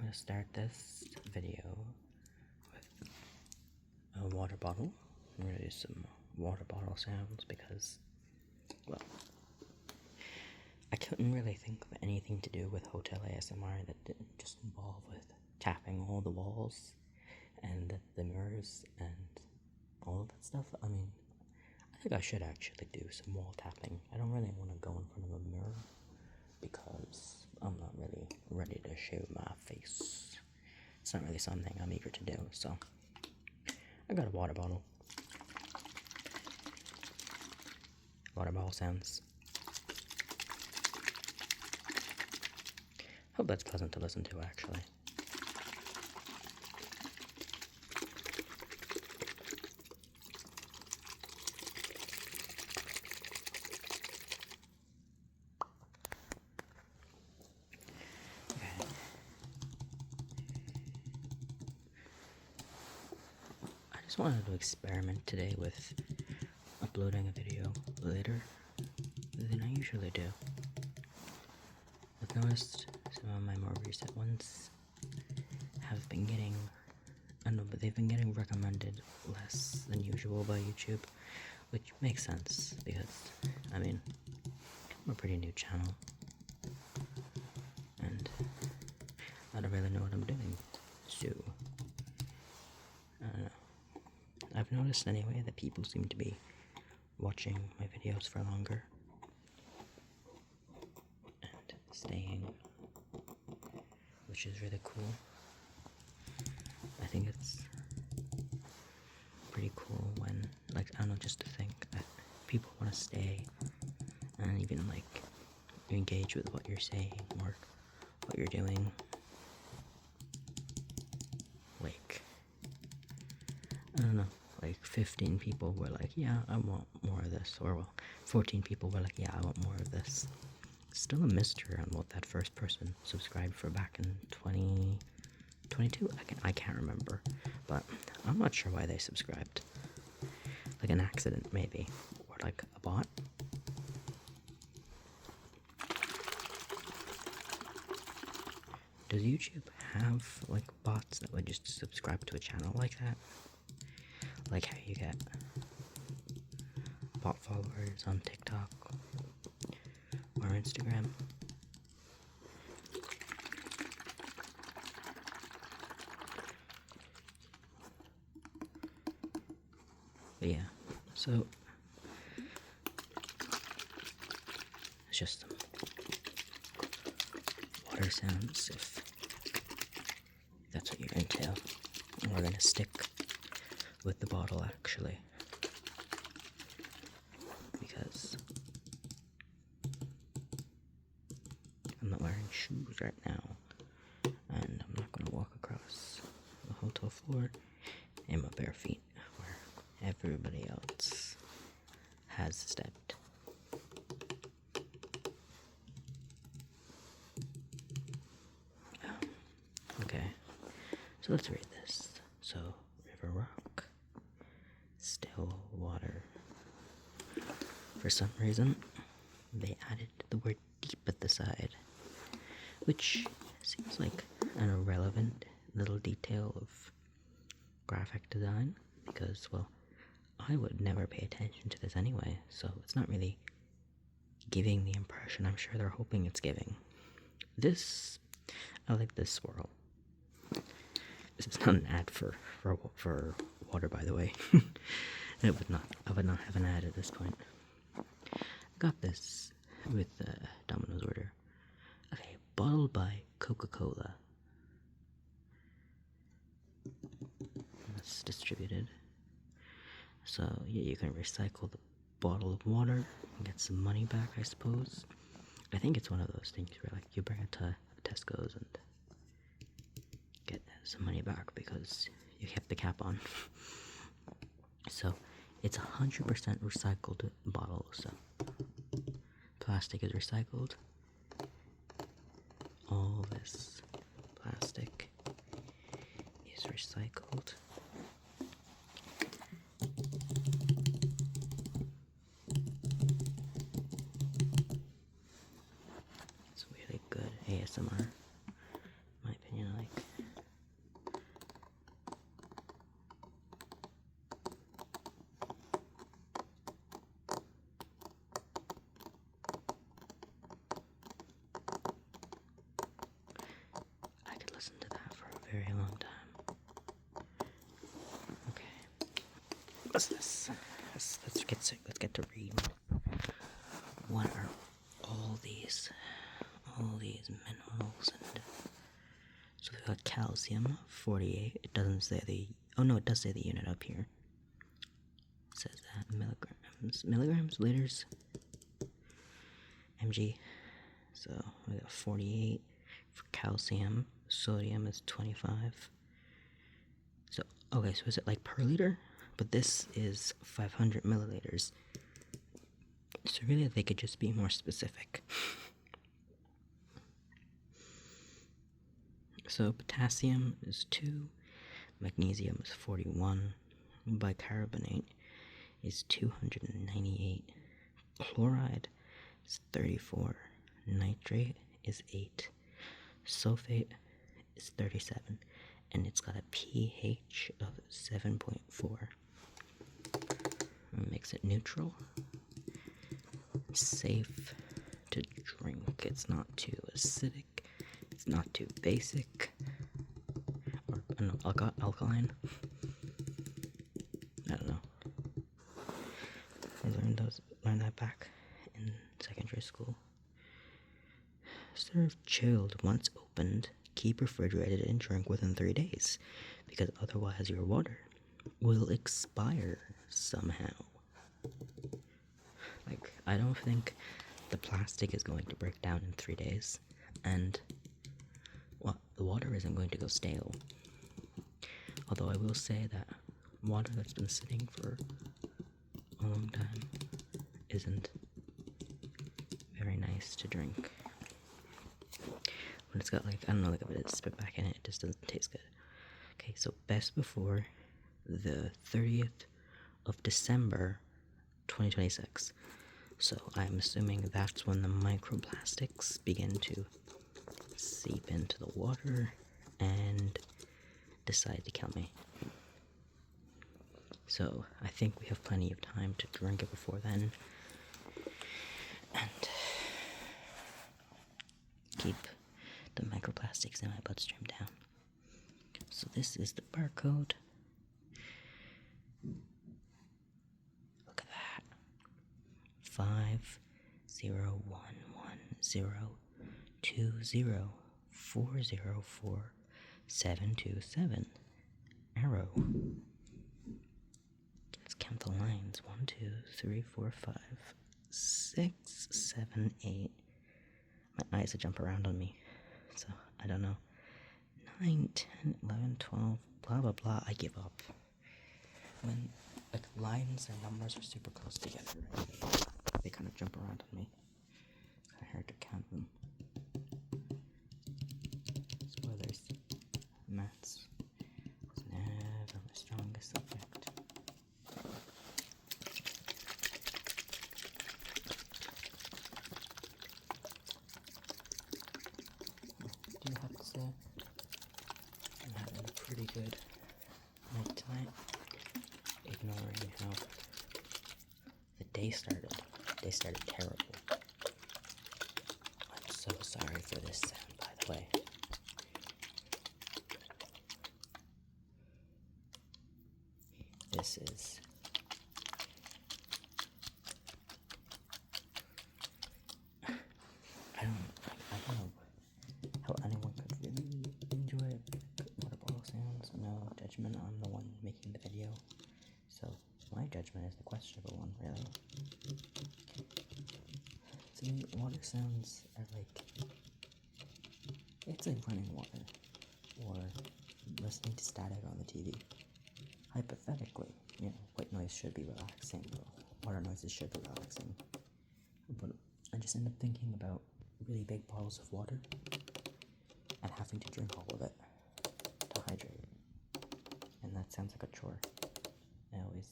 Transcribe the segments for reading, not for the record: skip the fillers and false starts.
gonna start this video with a water bottle. I'm gonna do some water bottle sounds because, well, I couldn't really think of anything to do with hotel ASMR that didn't just involve with tapping all the walls and the mirrors and all of that stuff. I mean, I think I should actually do some wall tapping. I don't really want to go in front of a mirror because I'm not really ready to show my face. It's not really something I'm eager to do, so I got a water bottle. Water bottle sounds. Hope that's pleasant to listen to, actually. I just wanted to experiment today with uploading a video later than I usually do. I've noticed some of my more recent ones have been getting, I don't know, but they've been getting recommended less than usual by YouTube, which makes sense because, I mean, I'm a pretty new channel, and I don't really know what I'm doing, so, I don't know. I've noticed anyway that people seem to be watching my videos for longer and staying, which is really cool. I think it's pretty cool when, like, I don't know, just to think that people want to stay and even, like, engage with what you're saying or what you're doing. Like, I don't know, like 15 people were like, yeah, I want more of this, or well, 14 people were like, yeah, I want more of this. Still a mystery on what that first person subscribed for back in 2022. I can't remember, but I'm not sure why they subscribed. Like an accident, maybe, or like a bot. Does YouTube have like bots that would just subscribe to a channel like that? Like how you get bot followers on TikTok or Instagram? But yeah, so it's just some water sounds if that's what you're into. And we're gonna stick with the bottle actually, because I'm not wearing shoes right now and I'm not gonna walk across the hotel floor in my bare feet where everybody else has stepped. Okay, so let's read this. So, River Rock, still water. For some reason, they added the word deep at the side, which seems like an irrelevant little detail of graphic design, because, well, I would never pay attention to this anyway, so it's not really giving the impression I'm sure they're hoping it's giving. This, I like this swirl. This is not an ad for water, by the way. I would not have an ad at this point. I got this with Domino's order. Okay, bottled by Coca-Cola. That's distributed. So yeah, you can recycle the bottle of water and get some money back, I suppose. I think it's one of those things where like you bring it to Tesco's and get some money back because you kept the cap on. So it's 100% recycled bottle, so plastic is recycled. All this plastic is recycled. It's really good ASMR, in my opinion. I like very long time. Okay. What's this? Let's get to reading. What are all these minerals and so we got calcium 48. It doesn't say the it does say the unit up here. It says that milligrams, liters, mg. So we got 48 for calcium. Sodium is 25. So okay, so is it like per liter? But this is 500 milliliters. So really, they could just be more specific. So potassium is 2, magnesium is 41, bicarbonate is 298, chloride is 34, nitrate is 8, sulfate is 37, and it's got a pH of 7.4. Makes it neutral. Safe to drink. It's not too acidic. It's not too basic. Or no, alkaline. I don't know. I learned that back in secondary school. Serve chilled once opened. Keep refrigerated and drink within 3 days, because otherwise your water will expire somehow. Like, I don't think the plastic is going to break down in 3 days, and the water isn't going to go stale. Although I will say that water that's been sitting for a long time isn't very nice to drink. When it's got like, I don't know, like a bit of spit back in it, it just doesn't taste good. Okay, so best before the 30th of December 2026. So I'm assuming that's when the microplastics begin to seep into the water and decide to kill me. So I think we have plenty of time to drink it before then and keep the microplastics in my bloodstream down. So this is the barcode. Look at that. 5011020404727. Arrow. Let's count the lines. 1, 2, 3, 4, 5, 6, 7, 8. My eyes will jump around on me, so I don't know. 9, 10, 11, 12, blah blah blah. I give up. When like lines and numbers are super close together, right? They kind of jump around on me. It's kind of hard to count them. Spoilers. Maths was never my strongest subject. Do you have to say I'm having a pretty good night tonight, ignoring how the day started. They started terrible. I'm so sorry for this sound, by the way. This is I don't know how anyone could really enjoy water bottle sounds. No judgment, I'm the one making the video, so my judgment is the questionable one, really. To me, water sounds are like, it's like running water, or listening to static on the TV. Hypothetically, white noise should be relaxing, or water noises should be relaxing. But I just end up thinking about really big bottles of water and having to drink all of it to hydrate. And that sounds like a chore. I always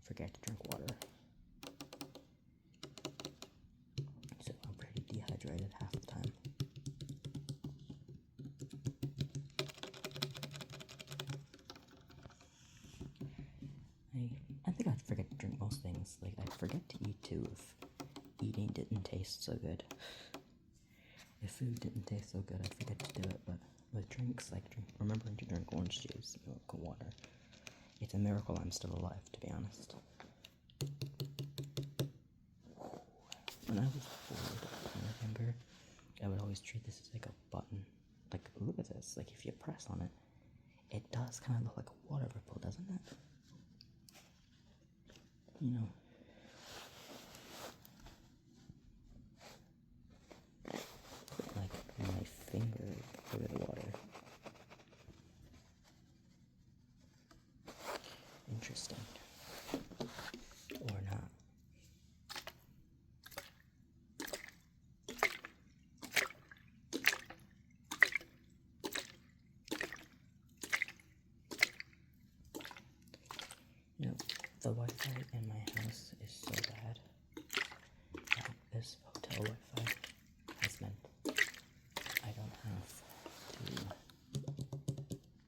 forget to drink water. So I'm pretty dehydrated half the time. I think I'd forget to drink most things. Like, I'd forget to eat too if eating didn't taste so good. If food didn't taste so good, I'd forget to do it, but with drinks, like remembering to drink orange juice, milk, and water. It's a miracle I'm still alive, to be honest. When I was bored, I remember I would always treat this as like a button. Like, look at this. Like, if you press on it, it does kind of look like a water ripple, doesn't it? You know. Put, like, my finger through the water. Interesting. Or not. You know, the Wi-Fi in my house is so bad that this hotel Wi-Fi has meant I don't have to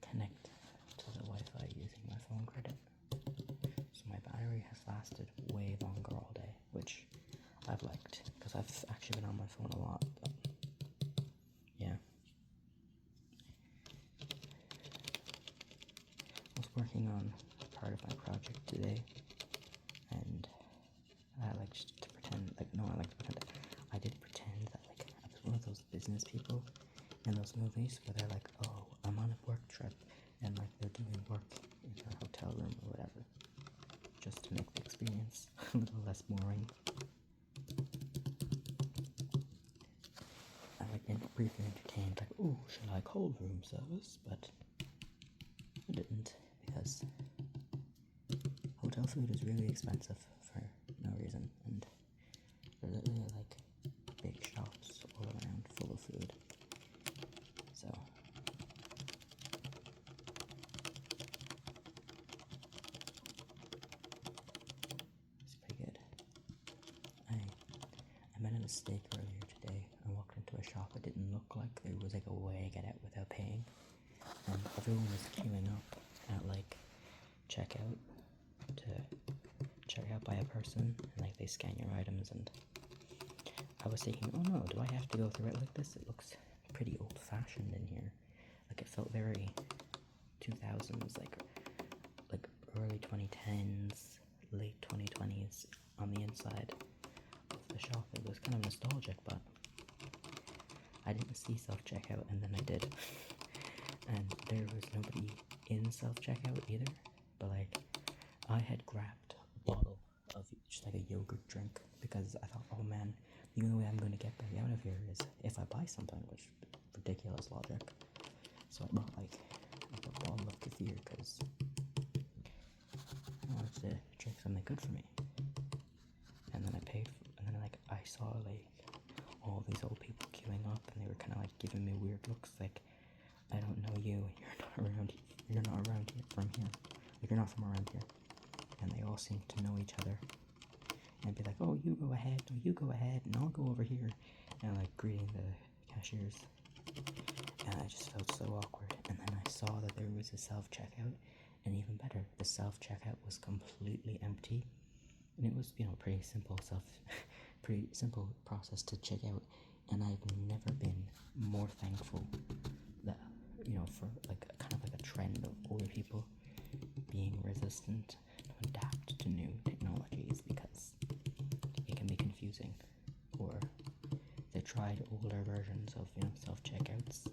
connect to the Wi-Fi using my phone credit. So my battery has lasted way longer all day, which I've liked, because I've actually been on my phone a lot, but yeah. I was working on part of my project today, and I like just to pretend, like, no, I like to pretend, I did pretend that, like, I was one of those business people in those movies where they're like, oh, I'm on a work trip, and, like, they're doing work in a hotel room or whatever, just to make the experience a little less boring. I, like, briefly entertained, like, oh, should I call room service? But I didn't, because hotel food is really expensive for no reason, and they're literally like big shops all around full of food. So it's pretty good. I made a mistake earlier today. I walked into a shop. It didn't look like there was like a way to get out without paying, and everyone was queuing up at like checkout to check out by a person, and like they scan your items, and I was thinking, oh no, do I have to go through it like this? It looks pretty old-fashioned in here. Like, it felt very 2000s, like early 2010s, late 2020s on the inside of the shop. It was kind of nostalgic, but I didn't see self-checkout, and then I did. And there was nobody in self-checkout either, but like, I had grabbed a bottle of just like a yogurt drink, because I thought, oh man, the only way I'm going to get back out of here is if I buy something, which is ridiculous logic. So I bought like a bottle of kefir, because I wanted to drink something good for me. And then I paid and then like I saw like all these old people queuing up, and they were kind of like giving me weird looks, like, I don't know you, you're not around here from here, like, you're not from around here. And they all seemed to know each other, and be like, oh, you go ahead, no, you go ahead, and I'll go over here, and like greeting the cashiers. And I just felt so awkward. And then I saw that there was a self-checkout, and even better, the self-checkout was completely empty, and it was, you know, pretty simple process to check out. And I've never been more thankful that, you know, for like kind of like a trend of older people being resistant to adapt to new technologies, because it can be confusing. Or they tried older versions of, you know, self-checkouts,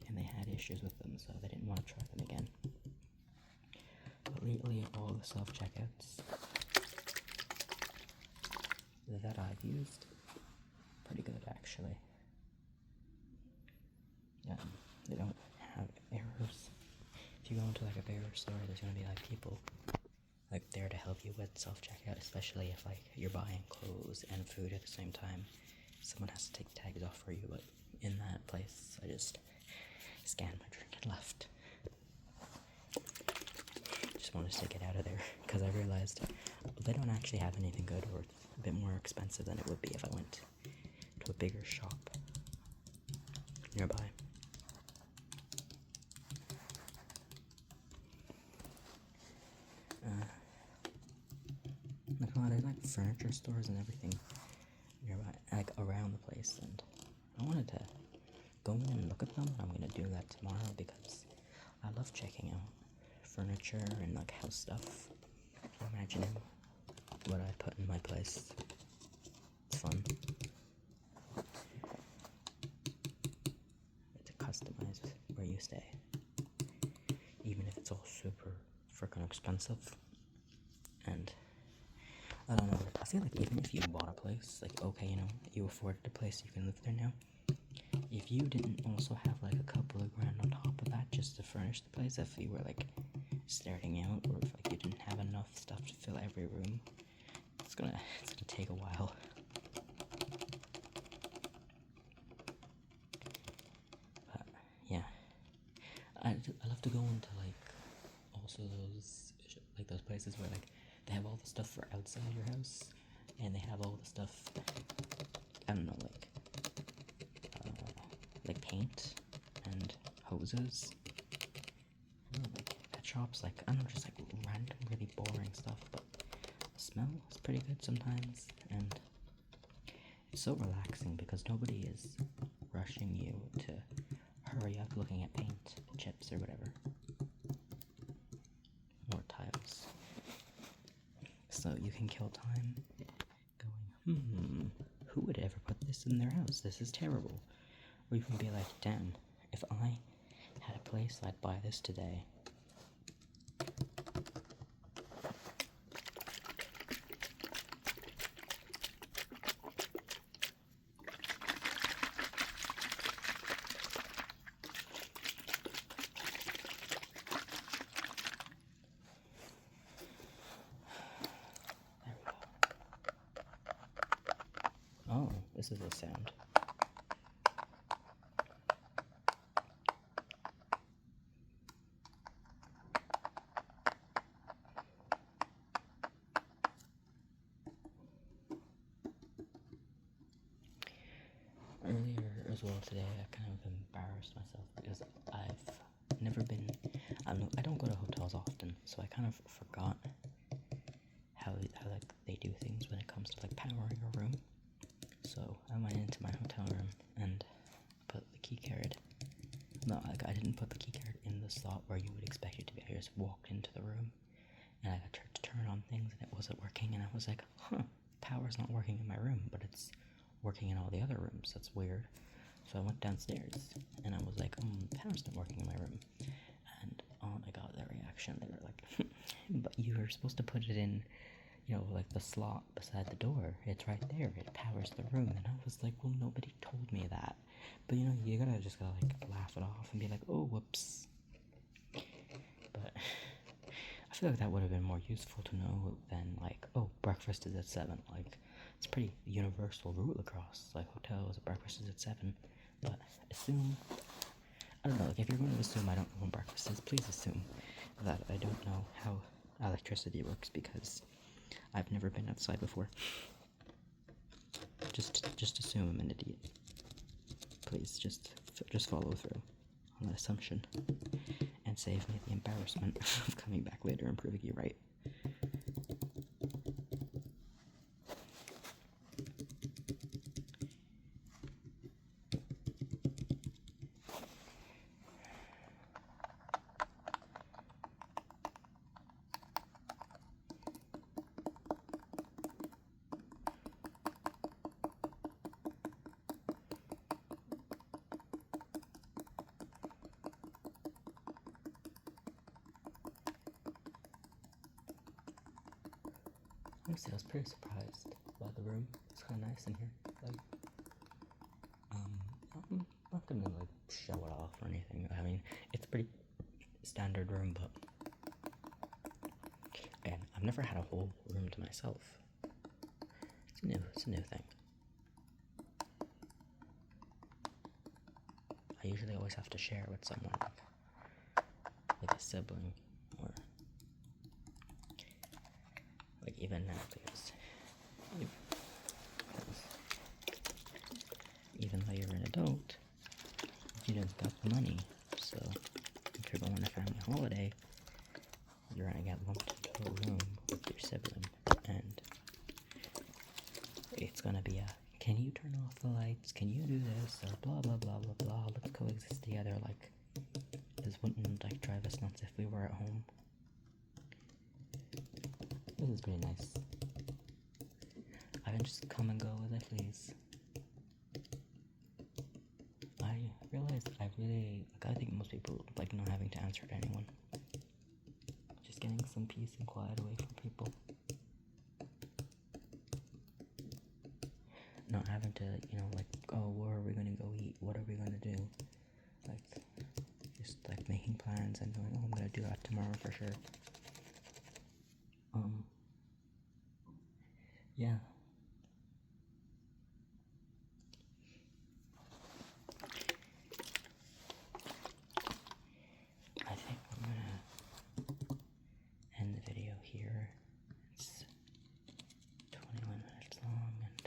and they had issues with them, so they didn't want to try them again. But lately, all the self-checkouts that I've used, pretty good actually. They don't have errors. If you go into like a bigger store, there's gonna be like people like there to help you with self-checkout, especially if like you're buying clothes and food at the same time. Someone has to take tags off for you, but in that place, I just scanned my drink and left. Just wanted to get out of there, because I realized they don't actually have anything good, or it's a bit more expensive than it would be if I went to a bigger shop nearby. There's like furniture stores and everything nearby, like around the place, and I wanted to go in and look at them. I'm gonna do that tomorrow because I love checking out furniture and like house stuff. Imagining what I put in my place. It's fun. To customize where you stay. Even if it's all super freaking expensive. And I don't know, I feel like even if you bought a place, like okay, you know, you afforded a place, you can live there now. If you didn't also have like a couple of grand on top of that just to furnish the place, if you were like starting out, or if like you didn't have enough stuff to fill every room, it's gonna take a while. But yeah, I love to go into like also those places where like they have all the stuff for outside your house, and they have all the stuff, I don't know, like paint and hoses. Like pet shops, like I don't know, just like random, really boring stuff, but the smell is pretty good sometimes, and it's so relaxing because nobody is rushing you to hurry up looking at paint, chips, or whatever, or tiles. So you can kill time going, who would ever put this in their house? This is terrible. Or you can be like, damn, if I had a place, I'd buy this today. There we go. Oh, this is a sound. Earlier as well today, I kind of embarrassed myself because I've never been, I don't go to hotels often, so I kind of forgot how like they do things when it comes to like powering a room. So I went into my hotel room and put the key card. No, like I didn't put the key card in the slot where you would expect it to be. I just walked into the room and I tried to turn on things and it wasn't working, and I was like, power's not working in my room, but it's working in all the other rooms. That's weird. So I went downstairs and I was like, power's not working in my room. And oh my god, their reaction, they were like, but you were supposed to put it in, you know, like the slot beside the door. It's right there. It powers the room. And I was like, well, nobody told me that. But you know, you gotta like laugh it off and be like, oh, whoops. But I feel like that would have been more useful to know than like, oh, breakfast is at 7. Like, it's pretty universal rule across like hotels. Breakfast is at 7. But assume, I don't know, like if you're going to assume I don't know when breakfast is, please assume that I don't know how electricity works because I've never been outside before. Just assume I'm an idiot. Please, just follow through on that assumption and save me the embarrassment of coming back later and proving you right. Honestly, I was pretty surprised by the room. It's kind of nice in here. Like, I'm not gonna like show it off or anything. I mean, it's a pretty standard room, but and I've never had a whole room to myself. It's a new thing. I usually always have to share with someone, like a sibling, or like even now, because even though you're an adult, you don't got the money. So if you're going on a family holiday, you're gonna get lumped into a room with your sibling, and it's gonna be a, can you you turn off the lights? Can you do this? Or blah blah blah blah blah. Let's coexist together. Like, this wouldn't like drive us nuts if we were at home. This is pretty nice. I can just come and go as I please. I realized I really, like, I think most people like not having to answer to anyone. Just getting some peace and quiet away from people. Not having to, you know, like, oh, where are we gonna go eat? What are we gonna do? Like, just like making plans and knowing, oh, I'm gonna do that tomorrow for sure. Yeah. I think I'm gonna end the video here. It's 21 minutes long, and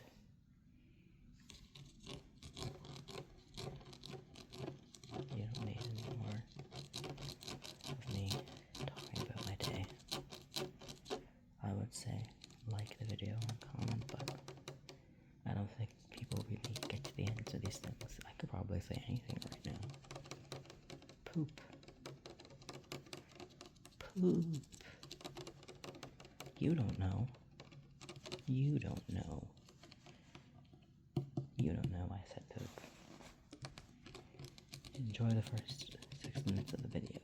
you don't need any more of me talking about my day. I would say like the video and comment, but I don't think people really get to the ends of these things. I could probably say anything right now. Poop. Poop. You don't know. You don't know. You don't know I said poop. Enjoy the first 6 minutes of the video.